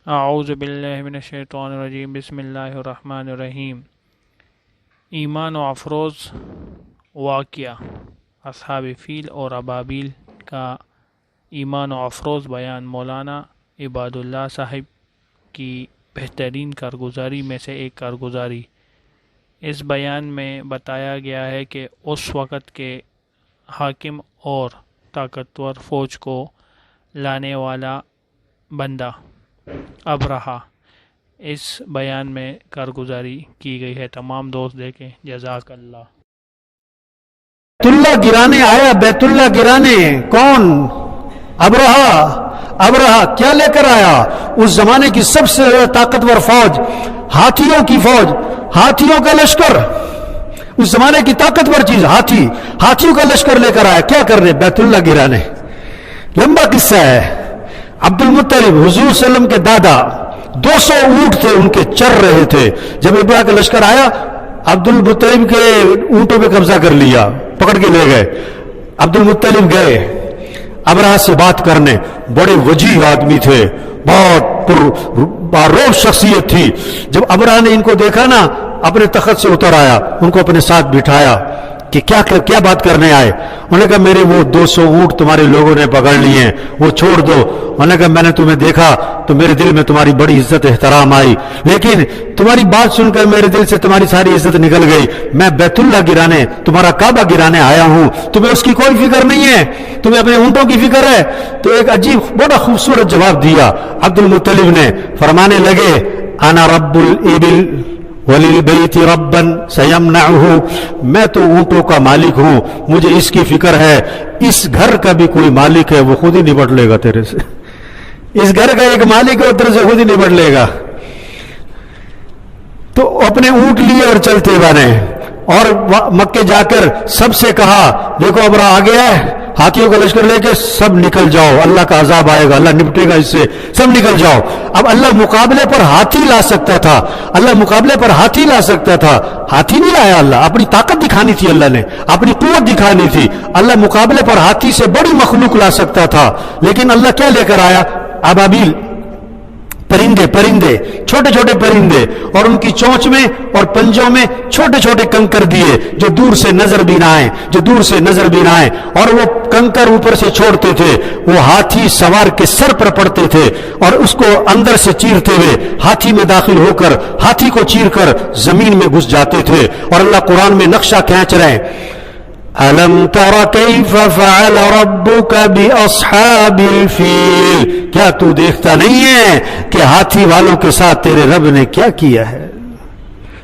اعوذ باللہ من الشیطان الرجیم بسم اللہ الرحمن الرحیم۔ ایمان و افروز واقعہ اصحاب فیل اور ابابیل کا ایمان و افروز بیان مولانا عباد اللہ صاحب کی بہترین کارگزاری میں سے ایک کارگزاری۔ اس بیان میں بتایا گیا ہے کہ اس وقت کے حاکم اور طاقتور فوج کو لانے والا بندہ ابرہہ، اس بیان میں کارگزاری کی گئی ہے۔ تمام دوست دیکھیں، جزاک اللہ۔ بیت اللہ گرانے آیا، بیت اللہ گرانے کون؟ ابرہہ کیا لے کر آیا؟ اس زمانے کی سب سے طاقتور فوج، ہاتھیوں کی فوج، ہاتھیوں کا لشکر، اس زمانے کی طاقتور چیز ہاتھیوں کا لشکر لے کر آیا۔ کیا کر رہے؟ بیت اللہ گرانے۔ لمبا قصہ ہے۔ عبد المطلب حضور صلی اللہ علیہ وسلم کے دادا، 200 اونٹ تھے ان کے، چر رہے تھے۔ جب ابراہ کا لشکر آیا، عبد المطلب کے اونٹوں پہ قبضہ کر لیا، پکڑ کے لے گئے۔ عبد المطلب گئے ابراہ سے بات کرنے، بڑے وجیح آدمی تھے، بہت باروش شخصیت تھی۔ جب ابراہ نے ان کو دیکھا نا، اپنے تخت سے اتر آیا، ان کو اپنے ساتھ بٹھایا کہ کیا بات کرنے آئے؟ انہوں نے کہا میرے وہ 200 اونٹ تمہارے لوگوں نے پکڑ لیے ہیں، وہ چھوڑ دو۔ انہوں نے کہا میں نے تمہیں دیکھا تو میرے دل میں تمہاری بڑی عزت احترام آئی، لیکن تمہاری بات سن کر میرے دل سے تمہاری ساری عزت نکل گئی۔ میں بیت اللہ گرانے، تمہارا کعبہ گرانے آیا ہوں، تمہیں اس کی کوئی فکر نہیں ہے، تمہیں اپنے اونٹوں کی فکر ہے۔ تو ایک عجیب بڑا خوبصورت جواب دیا عبد المطلب نے، فرمانے لگے انا رب الابل وَلِلْبَيْتِ رَبًّا سَيَمْنَعُهُ، میں تو اونٹوں کا مالک ہوں، مجھے اس کی فکر ہے، اس گھر کا بھی کوئی مالک ہے، وہ خود ہی نبٹ لے گا تیرے سے۔ اس گھر کا ایک مالک ہے، وہ تیرے سے خود ہی نبٹ لے گا۔ تو اپنے اونٹ لیے اور چلتے بنے، اور مکے جا کر سب سے کہا دیکھو ابراہ آ گیا ہے، ہاتھیوں کا لشکر لے کے سب نکل جاؤ، اللہ کا عذاب آئے گا، اللہ نپٹے گا اس سے، سب نکل جاؤ۔ اب اللہ مقابلے پر ہاتھی لا سکتا تھا، اللہ مقابلے پر ہاتھی لا سکتا تھا، ہاتھی نہیں لایا۔ اللہ اپنی طاقت دکھانی تھی، اللہ نے اپنی قوت دکھانی تھی۔ اللہ مقابلے پر ہاتھی سے بڑی مخلوق لا سکتا تھا، لیکن اللہ کیا لے کر آیا؟ ابابیل، پرندے، چھوٹے چھوٹے پرندے، اور ان کی چونچ میں اور پنجوں میں چھوٹے چھوٹے کنکر دیے جو دور سے نظر بھی نہ آئے، اور وہ کنکر اوپر سے چھوڑتے تھے، وہ ہاتھی سوار کے سر پر پڑتے تھے، اور اس کو اندر سے چیرتے ہوئے ہاتھی میں داخل ہو کر ہاتھی کو چیر کر زمین میں گھس جاتے تھے۔ اور اللہ قرآن میں نقشہ کھینچ رہے ہیں، أَلَمْ تَرَ كَيْفَ فَعَلَ رَبُّكَ بِأَصْحَابِ الْفِيلِ، کیا تو دیکھتا نہیں ہے کہ ہاتھی والوں کے ساتھ تیرے رب نے کیا کیا ہے؟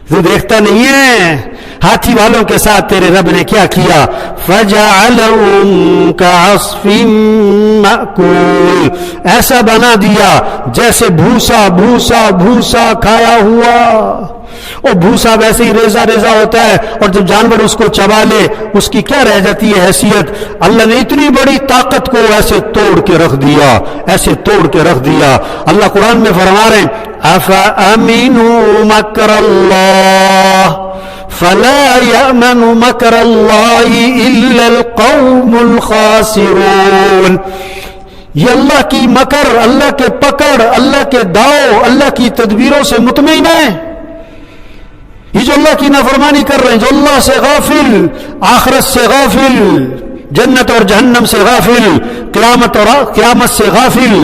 تو دیکھتا نہیں ہے ہاتھی والوں کے ساتھ تیرے رب نے کیا کیا؟ فَجَعَلَهُمْ كَعَصْفٍ مَأْكُولٍ، ایسا بنا دیا جیسے بھوسا کھایا ہوا۔ اور بھوسا ویسے ہی ریزہ ہوتا ہے، اور جب جانور اس کو چبا لے اس کی کیا رہ جاتی ہے حیثیت؟ اللہ نے اتنی بڑی طاقت کو ایسے توڑ کے رکھ دیا۔ اللہ قرآن میں فرما رہے ہیں أَفَأَمِنُوا مَكْرَ اللَّهِ فَلَا يَأْمَنُ مَكْرَ اللَّهِ إِلَّا الْقَوْمُ الْخَاسِرُونَ۔ یہ اللہ کی مکر، اللہ کے پکڑ، اللہ کے داؤ، اللہ کی تدبیروں سے مطمئن ہے۔ یہ جو اللہ کی نافرمانی کر رہے ہیں، جو اللہ سے غافل، آخرت سے غافل، جنت اور جہنم سے غافل، قیامت سے غافل،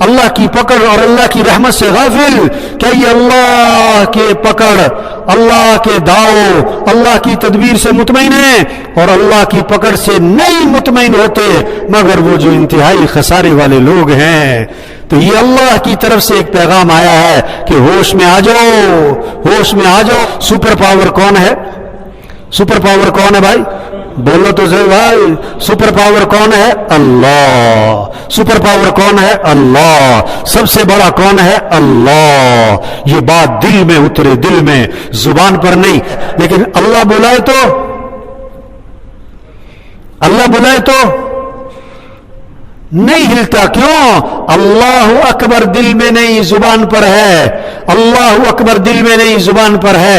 اللہ کی پکڑ اور اللہ کی رحمت سے غافل، کیا یہ اللہ کے پکڑ، اللہ کے داؤ، اللہ کی تدبیر سے مطمئن ہیں؟ اور اللہ کی پکڑ سے نہیں مطمئن ہوتے مگر وہ جو انتہائی خسارے والے لوگ ہیں۔ تو یہ اللہ کی طرف سے ایک پیغام آیا ہے کہ ہوش میں آ جاؤ۔ سپر پاور کون ہے بھائی؟ بولو تو صحیح بھائی، سپر پاور کون ہے؟ اللہ۔ سپر پاور کون ہے؟ اللہ۔ سب سے بڑا کون ہے؟ اللہ۔ یہ بات دل میں اترے، دل میں، زبان پر نہیں۔ لیکن اللہ بلائے تو نہیں ہلتا، کیوں؟ اللہ اکبر دل میں نہیں، زبان پر ہے۔ اللہ اکبر دل میں نہیں، زبان پر ہے۔